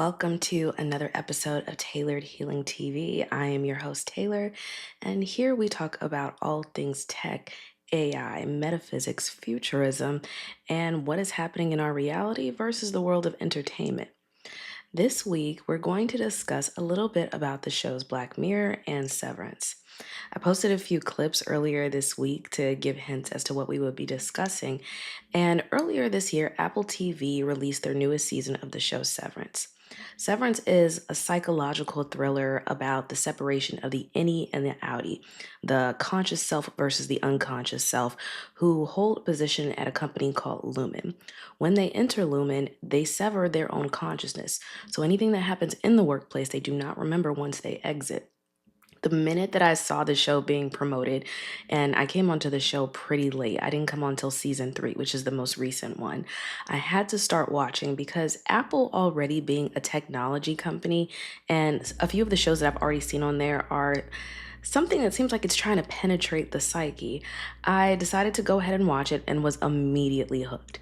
Welcome to another episode of Tailored Healing TV. I am your host, Taylor, and here we talk about all things tech, AI, metaphysics, futurism, and what is happening in our reality versus the world of entertainment. This week, we're going to discuss a little bit about the shows Black Mirror and Severance. I posted a few clips earlier this week to give hints as to what we would be discussing. And earlier this year, Apple TV released their newest season of the show Severance. Severance is a psychological thriller about the separation of the innie and the outie, the conscious self versus the unconscious self, who hold a position at a company called Lumen. When they enter Lumen, they sever their own consciousness. So anything that happens in the workplace, they do not remember once they exit. The minute that I saw the show being promoted, and I came onto the show pretty late, I didn't come on till season 3, which is the most recent one. I had to start watching because Apple, already being a technology company, and a few of the shows that I've already seen on there are something that seems like it's trying to penetrate the psyche. I decided to go ahead and watch it and was immediately hooked.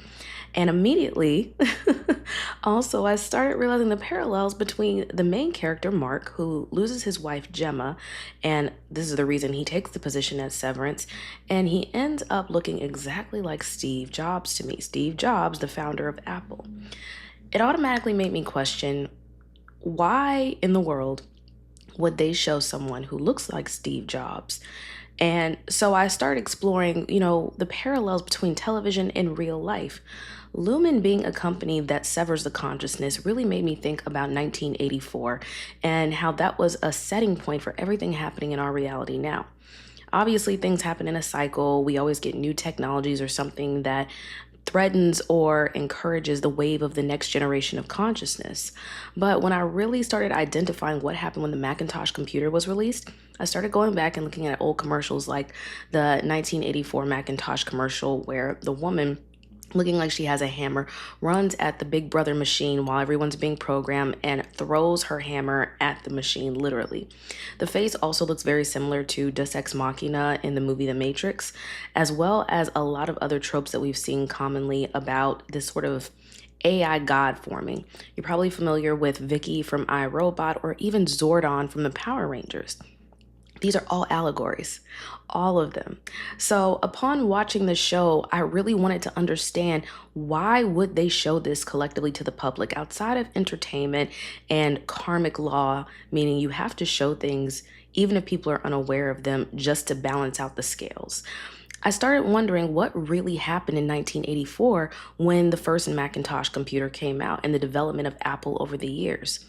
And immediately, also, I started realizing the parallels between the main character, Mark, who loses his wife, Gemma, and this is the reason he takes the position at Severance, and he ends up looking exactly like Steve Jobs to me. Steve Jobs, the founder of Apple. It automatically made me question, why in the world would they show someone who looks like Steve Jobs? And so I started exploring, the parallels between television and real life. Lumen being a company that severs the consciousness really made me think about 1984 and how that was a setting point for everything happening in our reality now. Obviously, things happen in a cycle. We always get new technologies or something that threatens or encourages the wave of the next generation of consciousness. But when I really started identifying what happened when the Macintosh computer was released, I started going back and looking at old commercials like the 1984 Macintosh commercial where the woman, looking like she has a hammer, runs at the Big Brother machine while everyone's being programmed and throws her hammer at the machine, literally. The face also looks very similar to Deus Ex Machina in the movie The Matrix, as well as a lot of other tropes that we've seen commonly about this sort of AI god forming. You're probably familiar with Vicky from iRobot or even Zordon from the Power Rangers. These are all allegories, all of them. So upon watching the show, I really wanted to understand, why would they show this collectively to the public outside of entertainment and karmic law, meaning you have to show things even if people are unaware of them just to balance out the scales. I started wondering what really happened in 1984 when the first Macintosh computer came out and the development of Apple over the years.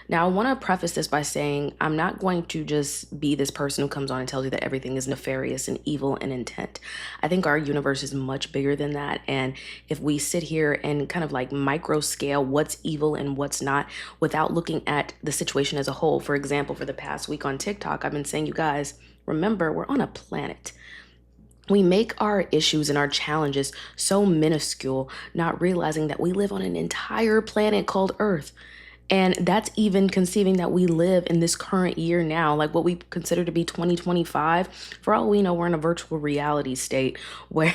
Now, I want to preface this by saying I'm not going to just be this person who comes on and tells you that everything is nefarious and evil in intent. I think our universe is much bigger than that. And if we sit here and kind of like micro scale what's evil and what's not without looking at the situation as a whole, for example, for the past week on TikTok, I've been saying, you guys, remember, we're on a planet. We make our issues and our challenges so minuscule, not realizing that we live on an entire planet called Earth. And that's even conceiving that we live in this current year now, like what we consider to be 2025. For all we know, we're in a virtual reality state where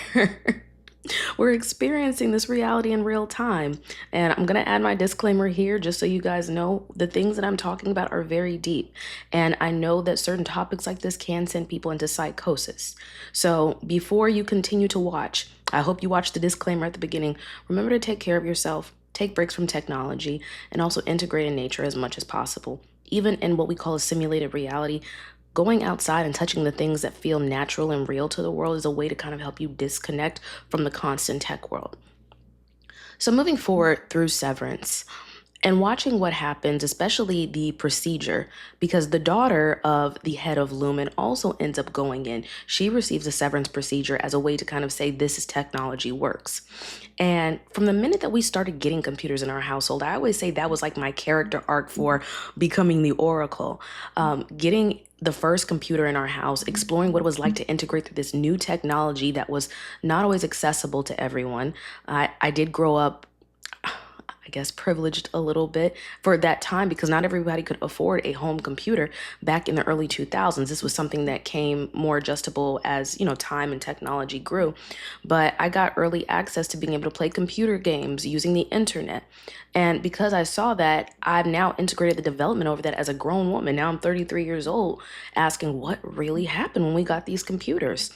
we're experiencing this reality in real time. And I'm going to add my disclaimer here just so you guys know the things that I'm talking about are very deep. And I know that certain topics like this can send people into psychosis. So before you continue to watch, I hope you watch the disclaimer at the beginning. Remember to take care of yourself. Take breaks from technology, and also integrate in nature as much as possible. Even in what we call a simulated reality, going outside and touching the things that feel natural and real to the world is a way to kind of help you disconnect from the constant tech world. So moving forward through Severance, and watching what happens, especially the procedure, because the daughter of the head of Lumen also ends up going in. She receives a severance procedure as a way to kind of say this is technology works. And from the minute that we started getting computers in our household, I always say that was like my character arc for becoming the Oracle. Getting the first computer in our house, exploring what it was like to integrate through this new technology that was not always accessible to everyone. I did grow up I guess, privileged a little bit for that time because not everybody could afford a home computer back in the early 2000s. This was something that came more adjustable as, time and technology grew. But I got early access to being able to play computer games using the internet. And because I saw that, I've now integrated the development over that as a grown woman. Now I'm 33 years old, asking what really happened when we got these computers.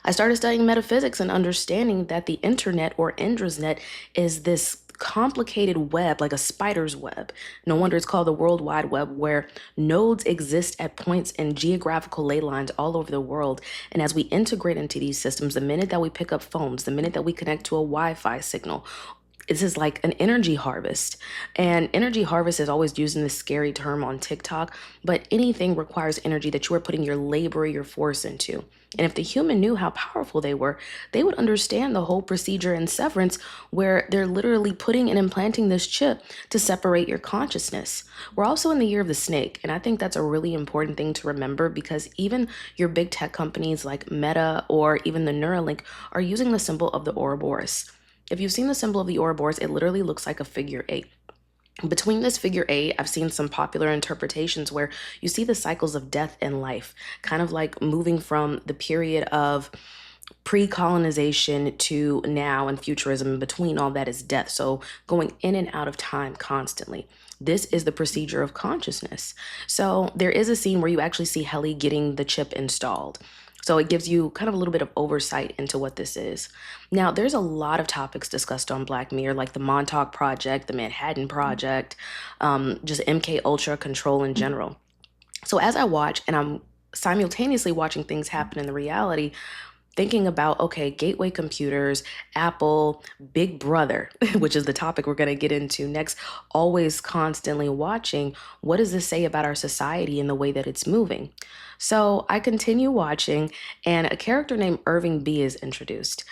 I started studying metaphysics and understanding that the internet or Indra's net is this complicated web, like a spider's web. No wonder it's called the World Wide Web, where nodes exist at points in geographical ley lines all over the world. And as we integrate into these systems, the minute that we pick up phones, the minute that we connect to a Wi-Fi signal, this is like an energy harvest. And energy harvest is always used in this scary term on TikTok, but anything requires energy that you are putting your labor, your force into. And if the human knew how powerful they were, they would understand the whole procedure in Severance, where they're literally putting and implanting this chip to separate your consciousness. We're also in the year of the snake, and I think that's a really important thing to remember because even your big tech companies like Meta or even the Neuralink are using the symbol of the Ouroboros. If you've seen the symbol of the Ouroboros, it literally looks like a figure eight. Between this figure eight, I've seen some popular interpretations where you see the cycles of death and life, kind of like moving from the period of pre-colonization to now and futurism. In between all that is death. So going in and out of time constantly. This is the procedure of consciousness. So there is a scene where you actually see Helly getting the chip installed. So it gives you kind of a little bit of oversight into what this is. Now, there's a lot of topics discussed on Black Mirror, like the Montauk Project, the Manhattan Project, just MK Ultra control in general. So as I watch, and I'm simultaneously watching things happen in the reality, thinking about, okay, gateway computers, Apple, Big Brother, which is the topic we're going to get into next, always constantly watching, what does this say about our society and the way that it's moving? So I continue watching, and a character named Irving B is introduced.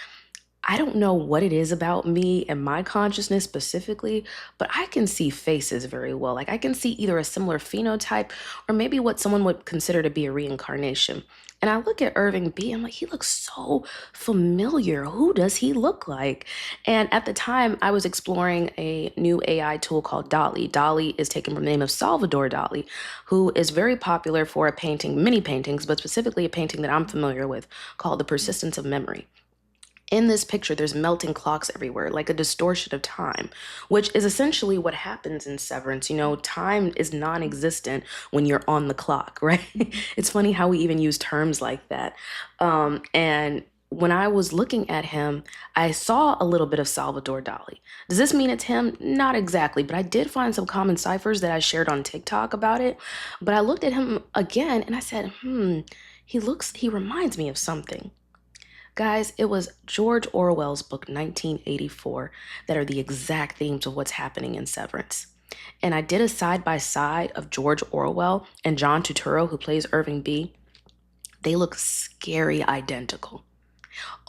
I don't know what it is about me and my consciousness specifically, but I can see faces very well. Like I can see either a similar phenotype or maybe what someone would consider to be a reincarnation. And I look at Irving B, I'm like, he looks so familiar. Who does he look like? And at the time, I was exploring a new AI tool called Dolly. Dolly is taken from the name of Salvador Dali, who is very popular for a painting, many paintings, but specifically a painting that I'm familiar with called The Persistence of Memory. In this picture, there's melting clocks everywhere, like a distortion of time, which is essentially what happens in Severance. Time is non existent when you're on the clock, right? It's funny how we even use terms like that. And when I was looking at him, I saw a little bit of Salvador Dali. Does this mean it's him? Not exactly, but I did find some common ciphers that I shared on TikTok about it. But I looked at him again and I said, he reminds me of something. Guys, it was George Orwell's book 1984 that are the exact themes of what's happening in Severance. And I did a side by side of George Orwell and John Turturro, who plays Irving B. They look scary identical,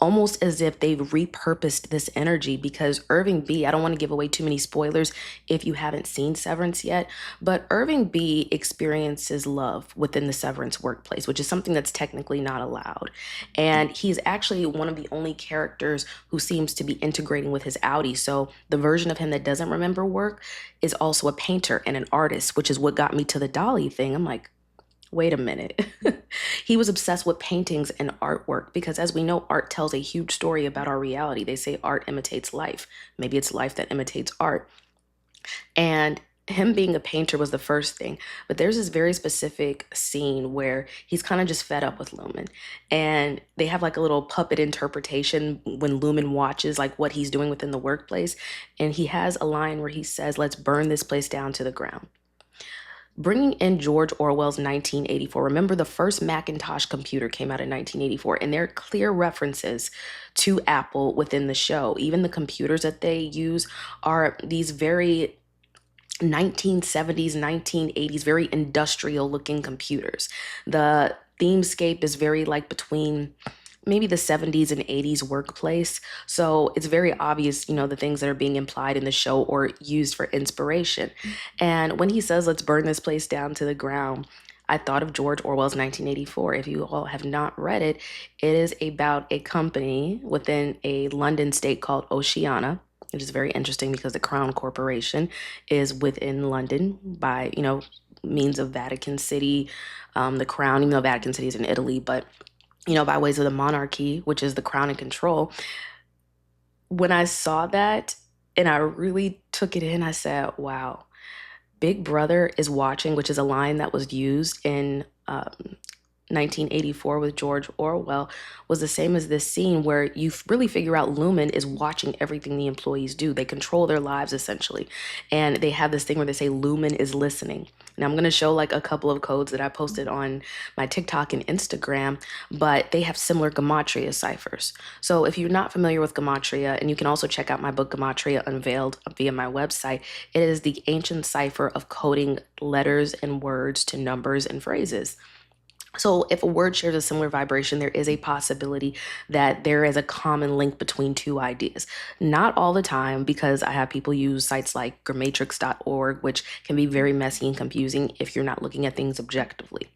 almost as if they've repurposed this energy because Irving B, I don't want to give away too many spoilers if you haven't seen Severance yet, but Irving B experiences love within the Severance workplace, which is something that's technically not allowed. And he's actually one of the only characters who seems to be integrating with his Audi. So the version of him that doesn't remember work is also a painter and an artist, which is what got me to the Dolly thing. I'm like, wait a minute. He was obsessed with paintings and artwork because, as we know, art tells a huge story about our reality. They say art imitates life. Maybe it's life that imitates art. And him being a painter was the first thing. But there's this very specific scene where he's kind of just fed up with Lumen. And they have like a little puppet interpretation when Lumen watches like what he's doing within the workplace. And he has a line where he says, "Let's burn this place down to the ground." Bringing in George Orwell's 1984. Remember, the first Macintosh computer came out in 1984, and there are clear references to Apple within the show. Even the computers that they use are these very 1970s, 1980s, very industrial looking computers. The themescape is very like between maybe the 70s and 80s workplace. So it's very obvious, the things that are being implied in the show or used for inspiration. And when he says, "Let's burn this place down to the ground," I thought of George Orwell's 1984. If you all have not read it, it is about a company within a London state called Oceania. which is very interesting because the Crown Corporation is within London by, means of Vatican City, the Crown, even though Vatican City is in Italy, but, by ways of the monarchy, which is the crown and control. When I saw that and I really took it in, I said, wow, Big Brother is watching, which is a line that was used in 1984 with George Orwell, was the same as this scene where you really figure out Lumen is watching everything the employees do. They control their lives essentially. And they have this thing where they say Lumen is listening. And I'm going to show like a couple of codes that I posted on my TikTok and Instagram, but they have similar Gematria ciphers. So if you're not familiar with Gematria, and you can also check out my book Gematria Unveiled via my website, it is the ancient cipher of coding letters and words to numbers and phrases. So if a word shares a similar vibration, there is a possibility that there is a common link between two ideas. Not all the time, because I have people use sites like grammatrix.org, which can be very messy and confusing if you're not looking at things objectively.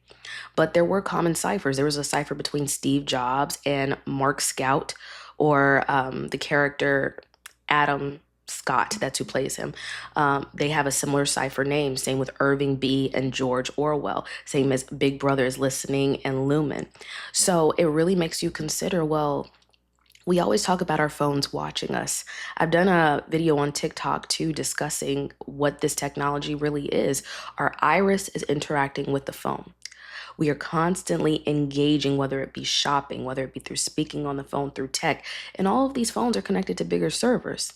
But there were common ciphers. There was a cipher between Steve Jobs and Mark Scout, or the character Adam Scott, that's who plays him. They have a similar cipher name, same with Irving B. and George Orwell, same as Big Brother is Listening and Lumen. So it really makes you consider, well, we always talk about our phones watching us. I've done a video on TikTok too discussing what this technology really is. Our iris is interacting with the phone. We are constantly engaging, whether it be shopping, whether it be through speaking on the phone, through tech, and all of these phones are connected to bigger servers.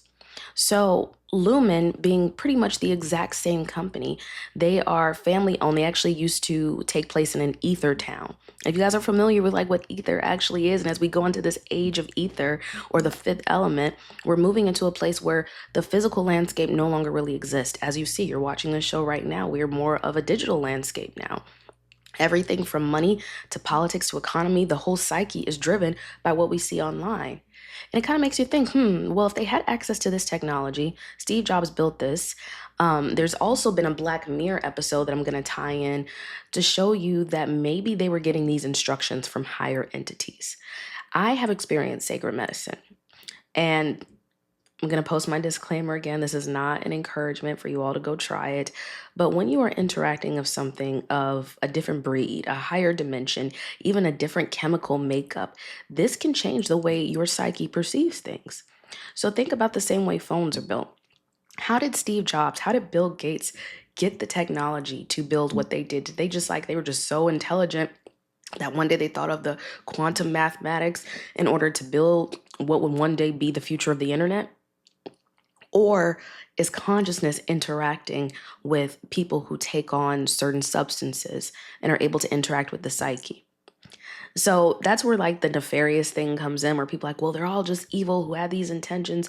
So Lumen being pretty much the exact same company, they are family owned. They actually used to take place in an ether town. If you guys are familiar with like what ether actually is, and as we go into this age of ether or the fifth element, we're moving into a place where the physical landscape no longer really exists. As you see, you're watching this show right now. We are more of a digital landscape now. Everything from money to politics to economy, the whole psyche is driven by what we see online. And it kind of makes you think, well, if they had access to this technology, Steve Jobs built this. There's also been a Black Mirror episode that I'm going to tie in to show you that maybe they were getting these instructions from higher entities. I have experienced sacred medicine, and I'm going to post my disclaimer again. This is not an encouragement for you all to go try it. But when you are interacting with something of a different breed, a higher dimension, even a different chemical makeup, this can change the way your psyche perceives things. So think about the same way phones are built. How did Steve Jobs, how did Bill Gates get the technology to build what they did? Did they just like, they were just so intelligent that one day they thought of the quantum mathematics in order to build what would one day be the future of the internet? Or is consciousness interacting with people who take on certain substances and are able to interact with the psyche? So that's where like the nefarious thing comes in, where people are like, well, they're all just evil who have these intentions.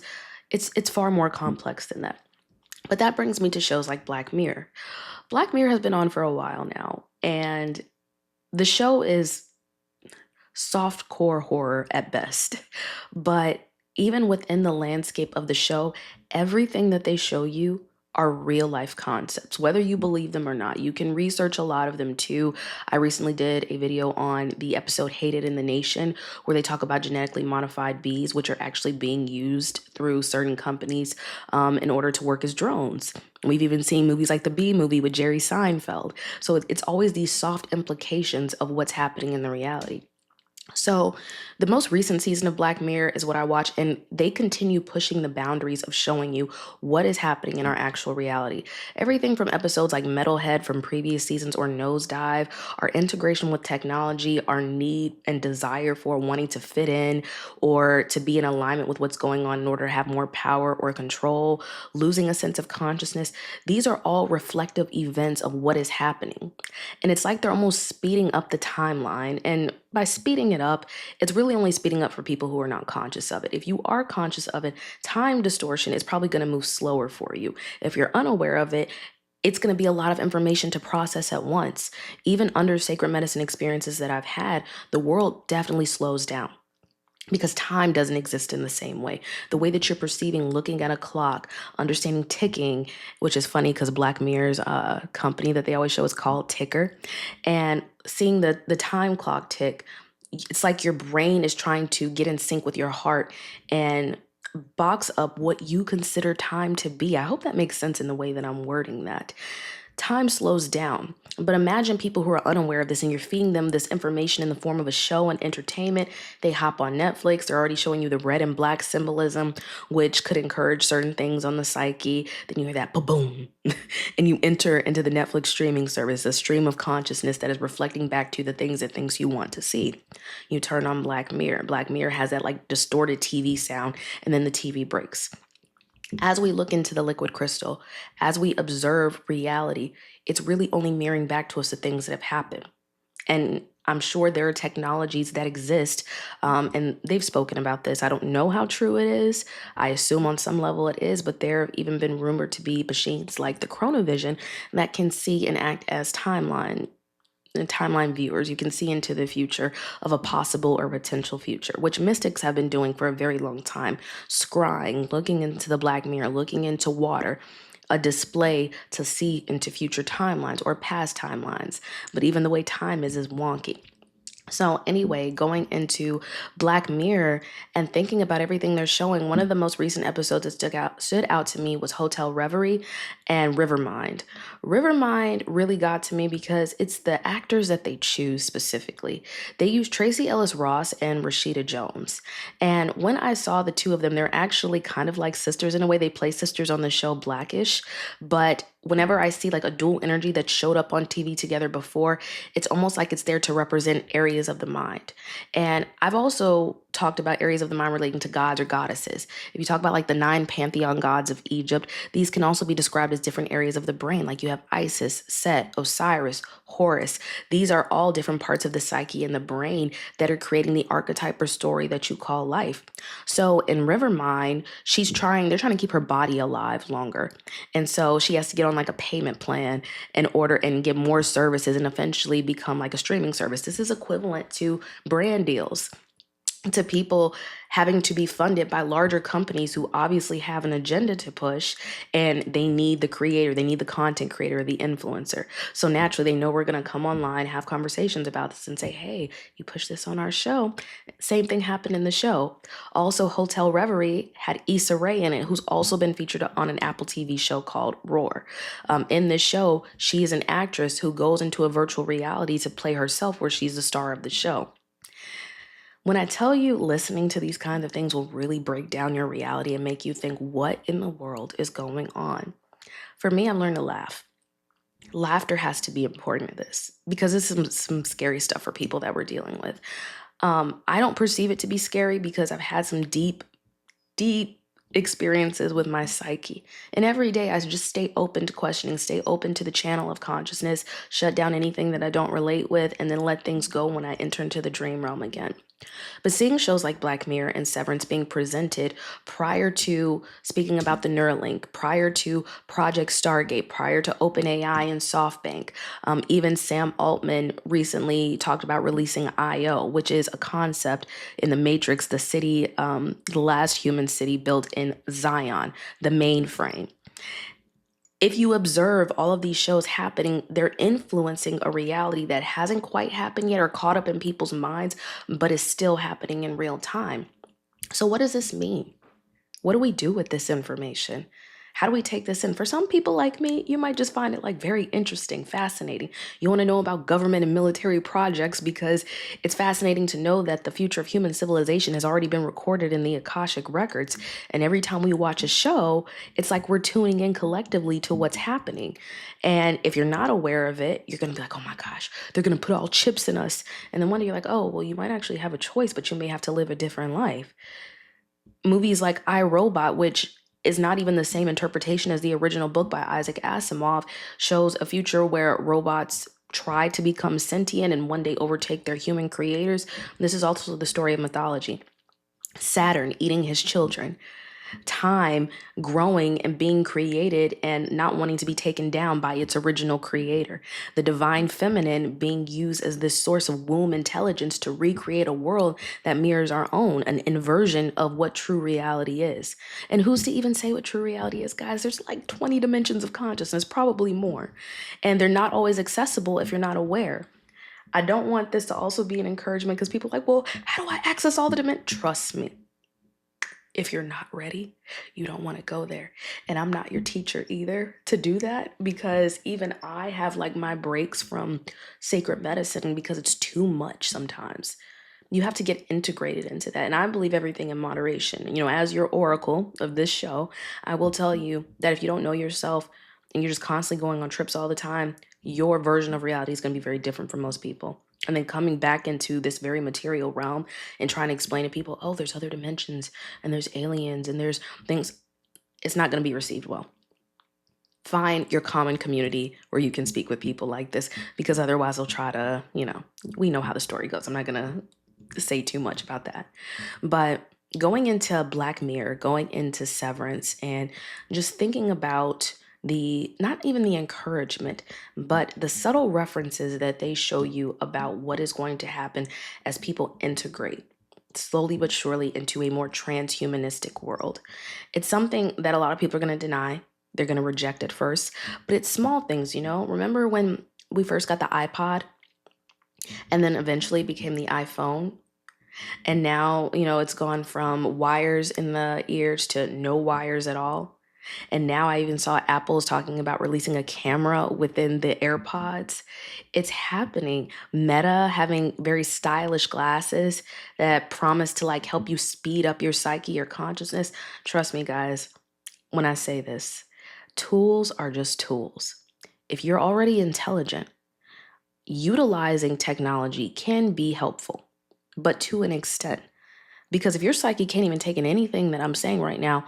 It's far more complex than that. But that brings me to shows like Black Mirror. Black Mirror has been on for a while now, and the show is soft core horror at best. But even within the landscape of the show, everything that they show you are real life concepts, whether you believe them or not. You can research a lot of them too. I recently did a video on the episode Hated in the Nation, where they talk about genetically modified bees, which are actually being used through certain companies in order to work as drones. We've even seen movies like the Bee Movie with Jerry Seinfeld. So it's always these soft implications of what's happening in the reality. So, the most recent season of Black Mirror is what I watch, and they continue pushing the boundaries of showing you what is happening in our actual reality. Everything from episodes like Metalhead from previous seasons or Nosedive, our integration with technology, our need and desire for wanting to fit in or to be in alignment with what's going on in order to have more power or control, losing a sense of consciousness. These are all reflective events of what is happening. And it's like they're almost speeding up the timeline. And by speeding it up, it's really only speeding up for people who are not conscious of it. If you are conscious of it, time distortion is probably going to move slower for you. If you're unaware of it, it's going to be a lot of information to process at once. Even under sacred medicine experiences that I've had, the world definitely slows down, because time doesn't exist in the same way. The way that you're perceiving, looking at a clock, understanding ticking, which is funny because Black Mirror's company that they always show is called Ticker, and seeing the time clock tick, it's like your brain is trying to get in sync with your heart and box up what you consider time to be. I hope that makes sense in the way that I'm wording that. Time slows down. But imagine people who are unaware of this and you're feeding them this information in the form of a show and entertainment. They hop on Netflix, they're already showing you the red and black symbolism, which could encourage certain things on the psyche. Then you hear that boom, and you enter into the Netflix streaming service, a stream of consciousness that is reflecting back to you the things that things you want to see. You turn on Black Mirror. Black Mirror has that like distorted TV sound, and then the TV breaks. As we look into the liquid crystal, as we observe reality, it's really only mirroring back to us the things that have happened. And I'm sure there are technologies that exist, and they've spoken about this. I don't know how true it is. I assume on some level it is, but there have even been rumored to be machines like the Chronovision that can see and act as timeline viewers. You can see into the future of a possible or potential future, which mystics have been doing for a very long time. Scrying, looking into the black mirror, looking into water, a display to see into future timelines or past timelines. But even the way time is wonky. So anyway, going into Black Mirror and thinking about everything they're showing, one of the most recent episodes that stood out to me was Hotel Reverie and Rivermind. Rivermind really got to me because it's the actors that they choose specifically. They use Tracy Ellis Ross and Rashida Jones. And when I saw the two of them, they're actually kind of like sisters in a way. They play sisters on the show Blackish, but whenever I see like a dual energy that showed up on TV together before, it's almost like it's there to represent areas of the mind. And I've also talked about areas of the mind relating to gods or goddesses. If you talk about like the 9 pantheon gods of Egypt, these can also be described as different areas of the brain. Like you have Isis, Set, Osiris, Horus. These are all different parts of the psyche and the brain that are creating the archetype or story that you call life. So in Rivermind, they're trying to keep her body alive longer. And so she has to get on like a payment plan in order and get more services and eventually become like a streaming service. This is equivalent to brand deals, to people having to be funded by larger companies who obviously have an agenda to push, and they need the creator, they need the content creator, the influencer. So naturally they know we're going to come online, have conversations about this and say, hey, you push this on our show. Same thing happened in the show. Also, Hotel Reverie had Issa Rae in it, who's also been featured on an Apple TV show called Roar. In this show, she is an actress who goes into a virtual reality to play herself, where she's the star of the show. When I tell you listening to these kinds of things will really break down your reality and make you think, what in the world is going on? For me, I've learned to laugh. Laughter has to be important in this because this is some scary stuff for people that we're dealing with. I don't perceive it to be scary because I've had some deep experiences with my psyche. And every day I just stay open to questioning, stay open to the channel of consciousness, shut down anything that I don't relate with, and then let things go when I enter into the dream realm again. But seeing shows like Black Mirror and Severance being presented prior to speaking about the Neuralink, prior to Project Stargate, prior to OpenAI and SoftBank, even Sam Altman recently talked about releasing IO, which is a concept in the Matrix, the city, the last human city built in Zion, the mainframe. If you observe all of these shows happening, they're influencing a reality that hasn't quite happened yet or caught up in people's minds, but is still happening in real time. So, what does this mean? What do we do with this information? How do we take this in? For some people like me, you might just find it like very interesting, fascinating. You want to know about government and military projects because it's fascinating to know that the future of human civilization has already been recorded in the Akashic records. And every time we watch a show, it's like we're tuning in collectively to what's happening. And if you're not aware of it, you're going to be like, oh my gosh, they're going to put all chips in us. And then one day you're like, oh, well, you might actually have a choice, but you may have to live a different life. Movies like I, Robot, which is not even the same interpretation as the original book by Isaac Asimov, shows a future where robots try to become sentient and one day overtake their human creators. This is also the story of mythology. Saturn eating his children. Time growing and being created and not wanting to be taken down by its original creator. The divine feminine being used as this source of womb intelligence to recreate a world that mirrors our own, an inversion of what true reality is. And who's to even say what true reality is, guys? There's like 20 dimensions of consciousness, probably more. And they're not always accessible if you're not aware. I don't want this to also be an encouragement because people are like, well, how do I access all the dimensions? Trust me. if you're not ready, you don't want to go there. And I'm not your teacher either to do that, because even I have like my breaks from sacred medicine because it's too much sometimes. You have to get integrated into that. And I believe everything in moderation. You know, as your oracle of this show, I will tell you that if you don't know yourself and you're just constantly going on trips all the time, your version of reality is going to be very different from most people. And then coming back into this very material realm and trying to explain to people, oh, there's other dimensions and there's aliens and there's things, it's not going to be received well. Find your common community where you can speak with people like this, because otherwise they'll try to, we know how the story goes. I'm not going to say too much about that. But going into Black Mirror, going into Severance, and just thinking about not even the encouragement, but the subtle references that they show you about what is going to happen as people integrate slowly but surely into a more transhumanistic world. It's something that a lot of people are going to deny. They're going to reject it first, but it's small things, Remember when we first got the iPod and then eventually became the iPhone? And now, it's gone from wires in the ears to no wires at all. And now I even saw Apple's talking about releasing a camera within the AirPods. It's happening. Meta having very stylish glasses that promise to like help you speed up your psyche, your consciousness. Trust me, guys, when I say this, tools are just tools. If you're already intelligent, utilizing technology can be helpful, but to an extent. Because if your psyche can't even take in anything that I'm saying right now,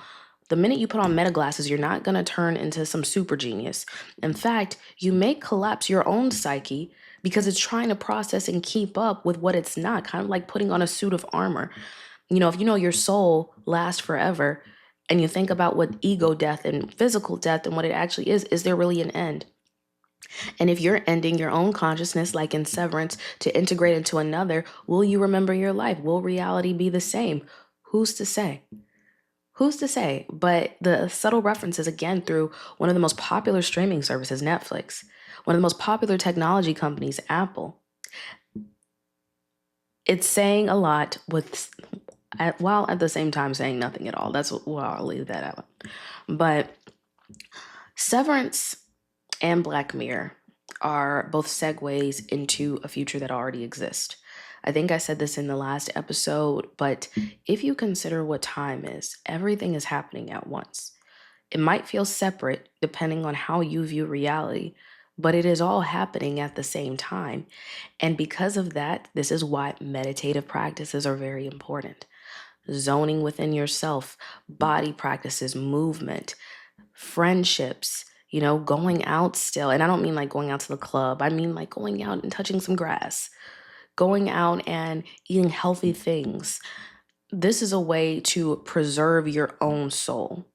the minute you put on meta glasses, you're not going to turn into some super genius. In fact, you may collapse your own psyche because it's trying to process and keep up with what it's not, kind of like putting on a suit of armor. If you know your soul lasts forever and you think about what ego death and physical death and what it actually is there really an end? And if you're ending your own consciousness, like in Severance, to integrate into another, will you remember your life? Will reality be the same? Who's to say? Who's to say? But the subtle references, again, through one of the most popular streaming services, Netflix, one of the most popular technology companies, Apple, it's saying a lot while at the same time saying nothing at all. Well, I'll leave that out. But Severance and Black Mirror are both segues into a future that already exists. I think I said this in the last episode, but if you consider what time is, everything is happening at once. It might feel separate depending on how you view reality, but it is all happening at the same time. And because of that, this is why meditative practices are very important. Zoning within yourself, body practices, movement, friendships, going out still. And I don't mean like going out to the club. I mean like going out and touching some grass, going out and eating healthy things. This is a way to preserve your own soul.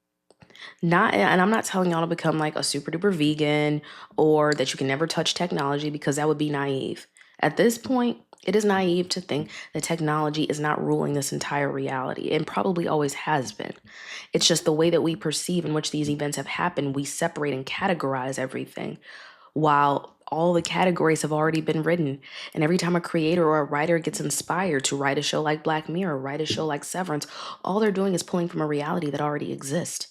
And I'm not telling y'all to become like a super duper vegan or that you can never touch technology, because that would be naive. At this point, it is naive to think that technology is not ruling this entire reality, and probably always has been. It's just the way that we perceive in which these events have happened. We separate and categorize everything, while all the categories have already been written. And every time a creator or a writer gets inspired to write a show like Black Mirror, write a show like Severance, all they're doing is pulling from a reality that already exists.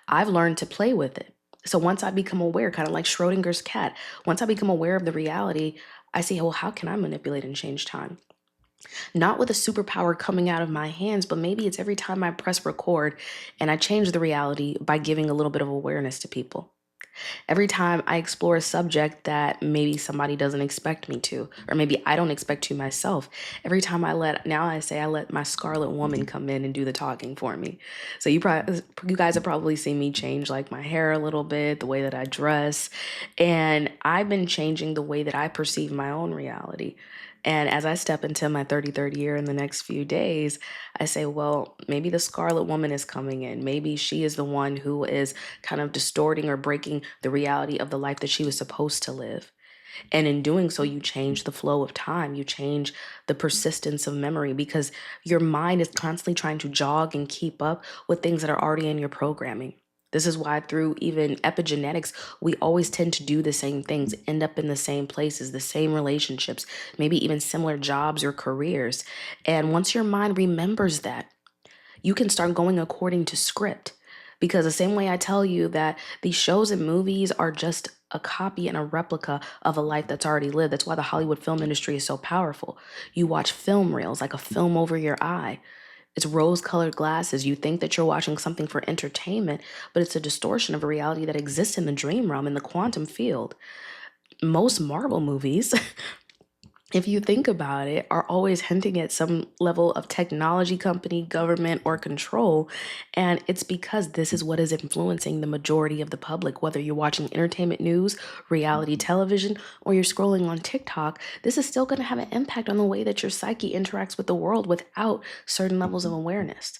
I've learned to play with it. So once I become aware, kind of like Schrodinger's cat, once I become aware of the reality, I see, well, how can I manipulate and change time? Not with a superpower coming out of my hands, but maybe it's every time I press record and I change the reality by giving a little bit of awareness to people. Every time I explore a subject that maybe somebody doesn't expect me to, or maybe I don't expect to myself, every time I let my Scarlet Woman come in and do the talking for me. So you guys have probably seen me change like my hair a little bit, the way that I dress, and I've been changing the way that I perceive my own reality. And as I step into my 33rd year in the next few days, I say, well, maybe the Scarlet Woman is coming in. Maybe she is the one who is kind of distorting or breaking the reality of the life that she was supposed to live. And in doing so, you change the flow of time. You change the persistence of memory, because your mind is constantly trying to jog and keep up with things that are already in your programming. This is why through even epigenetics, we always tend to do the same things, end up in the same places, the same relationships, maybe even similar jobs or careers. And once your mind remembers that, You can start going according to script. Because the same way I tell you that these shows and movies are just a copy and a replica of a life that's already lived. That's why the Hollywood film industry is so powerful. You watch film reels like a film over your eye. It's rose colored glasses. You think that you're watching something for entertainment, but it's a distortion of a reality that exists in the dream realm, in the quantum field. Most Marvel movies, if you think about it, are always hinting at some level of technology company, government, or control. And it's because this is what is influencing the majority of the public. Whether you're watching entertainment news, reality television, or you're scrolling on TikTok, this is still going to have an impact on the way that your psyche interacts with the world without certain levels of awareness.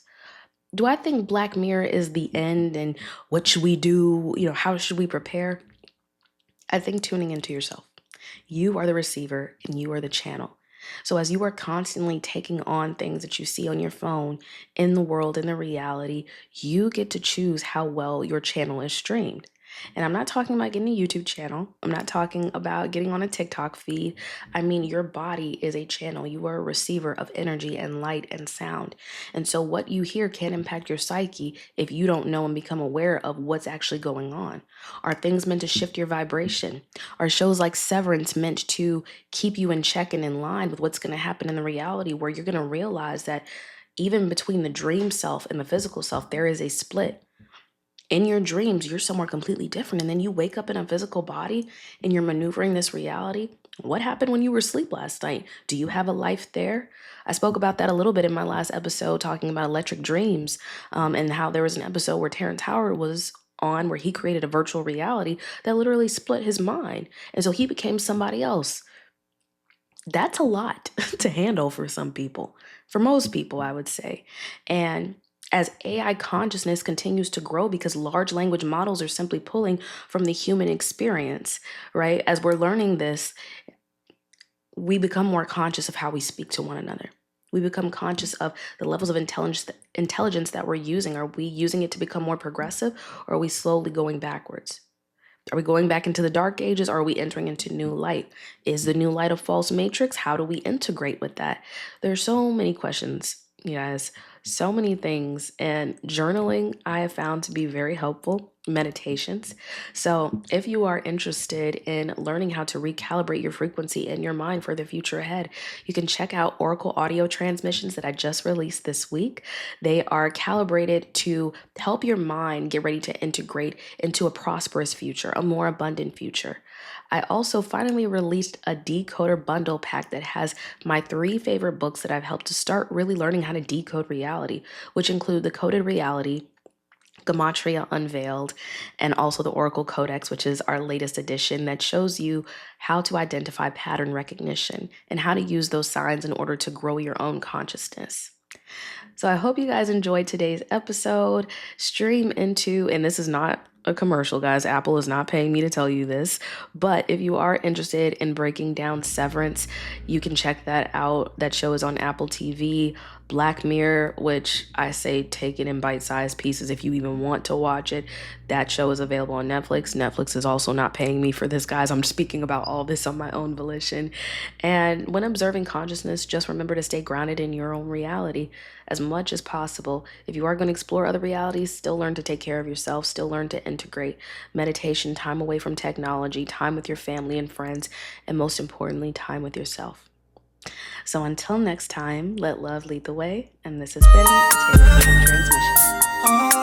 Do I think Black Mirror is the end and what should we do? How should we prepare? I think tuning into yourself. You are the receiver and you are the channel. So, as you are constantly taking on things that you see on your phone, in the world, in the reality, you get to choose how well your channel is streamed. And I'm not talking about getting a YouTube channel. I'm not talking about getting on a TikTok feed. I mean, your body is a channel. You are a receiver of energy and light and sound. And so, what you hear can impact your psyche if you don't know and become aware of what's actually going on. Are things meant to shift your vibration? Are shows like Severance meant to keep you in check and in line with what's going to happen in the reality, where you're going to realize that even between the dream self and the physical self, there is a split. In your dreams, you're somewhere completely different. And then you wake up in a physical body and you're maneuvering this reality. What happened when you were asleep last night? Do you have a life there? I spoke about that a little bit in my last episode, talking about electric dreams, and how there was an episode where Terrence Howard was on where he created a virtual reality that literally split his mind. And so he became somebody else. That's a lot to handle for some people, for most people, I would say. And as AI consciousness continues to grow, because large language models are simply pulling from the human experience, right? As we're learning this, we become more conscious of how we speak to one another. We become conscious of the levels of intelligence that we're using. Are we using it to become more progressive, or are we slowly going backwards? Are we going back into the dark ages, or are we entering into new light? Is the new light a false matrix? How do we integrate with that? There's so many questions, you guys, so many things. And journaling I have found to be very helpful, meditations. So if you are interested in learning how to recalibrate your frequency in your mind for the future ahead, you can check out Oracle audio transmissions that I just released this week. They are calibrated to help your mind get ready to integrate into a prosperous future, a more abundant future. I also finally released a decoder bundle pack that has my 3 favorite books that I've helped to start really learning how to decode reality, which include The Coded Reality, Gematria Unveiled, and also the Oracle Codex, which is our latest edition that shows you how to identify pattern recognition and how to use those signs in order to grow your own consciousness. So I hope you guys enjoyed today's episode. Stream into, and this is not a commercial, guys. Apple is not paying me to tell you this. But if you are interested in breaking down Severance, you can check that out. That show is on Apple TV. Black Mirror, which I say take it in bite-sized pieces if you even want to watch it. That show is available on Netflix. Netflix is also not paying me for this, guys. I'm speaking about all this on my own volition. And when observing consciousness, just remember to stay grounded in your own reality as much as possible. If you are going to explore other realities, still learn to take care of yourself, still learn to integrate meditation, time away from technology, time with your family and friends, and most importantly, time with yourself. So until next time, let love lead the way. And this has been a Taylor Transmission.